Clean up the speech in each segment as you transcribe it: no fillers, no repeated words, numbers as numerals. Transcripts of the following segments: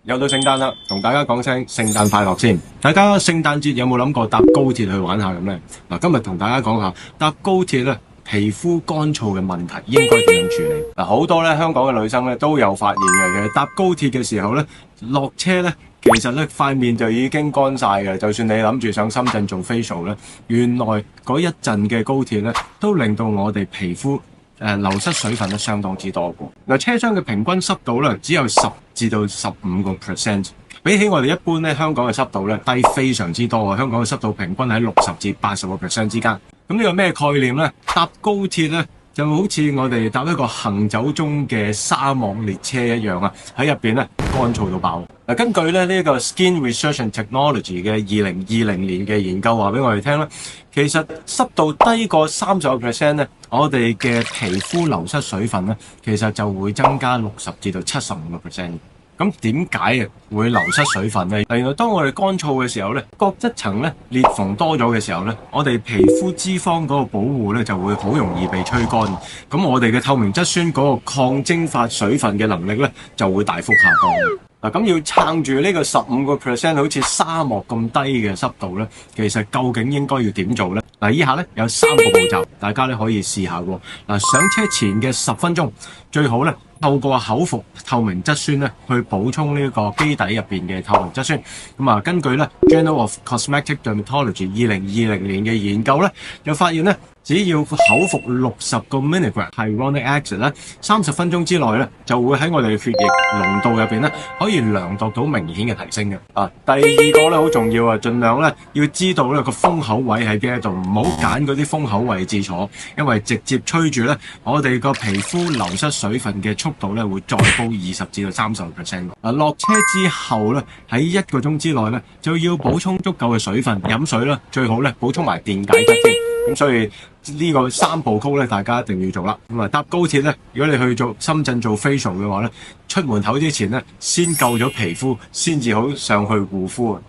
又到聖誕啦，同大家講聲聖誕快樂先。大家聖誕節有冇諗過搭高鐵去玩下咁呢？嗱，今日同大家講下搭高鐵咧，皮膚乾燥嘅問題應該點樣處理？嗱，好多咧香港嘅女生咧都有發現嘅，其實搭高鐵嘅時候咧，落車咧，其實咧塊面就已經乾晒嘅。就算你諗住上深圳做 facial 咧，原來嗰一陣嘅高鐵咧，都令到我哋皮膚流失水分咧相當之多嘅。嗱，車廂嘅平均濕度咧只有10至到15%，比起我哋一般咧香港嘅濕度咧低非常之多啊！香港嘅濕度平均喺60至80%之間。咁呢個咩概念呢？搭高鐵咧就好似我哋搭一個行走中嘅沙漠列車一樣啊！喺入邊咧乾燥到爆。嗱，根據咧呢個 Skin Research and Technology 嘅2020年嘅研究話俾我哋聽咧，其實濕度低過30%咧，我哋嘅皮膚流失水分咧，其實就會增加60至到75%。咁點解會流失水分呢？原來當我哋乾燥嘅時候咧，角質層咧裂縫多咗嘅時候咧，我哋皮膚脂肪嗰個保護咧就會好容易被吹乾。咁我哋嘅透明質酸嗰個抗蒸發水分嘅能力咧就會大幅下降。嗱，咁要撐住呢個15%好似沙漠咁低嘅濕度咧，其實究竟應該要點做呢？嗱，以下咧有3個步驟，大家咧可以試下喎。嗱，上車前嘅10分鐘，最好咧透過口服透明質酸咧去補充呢個基底入邊嘅透明質酸。咁啊，根據咧 Journal of Cosmetic Dermatology 2020年嘅研究咧，就發現咧，只要口服60個 milligram hyaluronic acid 咧，30分鐘之內咧就會喺我哋嘅血液濃度入邊咧可以量度到明顯嘅提升嘅。第二個咧好重要啊，盡量咧要知道咧個封口位喺邊一度，唔好揀嗰啲封口位置坐，因為直接吹住咧，我哋個皮膚流失水分嘅速度咧會再高20至到30%。落車之後咧喺1個鐘之內咧就要補充足夠嘅水分，飲水啦，最好咧補充埋電解質添。咁所以呢個3部曲咧，大家一定要做啦。咁搭高鐵咧，如果你去做深圳做 facial 嘅話咧，出門口之前咧，先救咗皮膚，先至好上去護膚啊！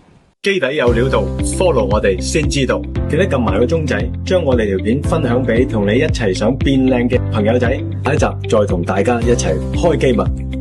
基底有料到 ，follow 我哋先知道。記得撳埋個鐘仔，將我哋條片分享俾同你一齊想變靚嘅朋友仔。下一集再同大家一齊開機密。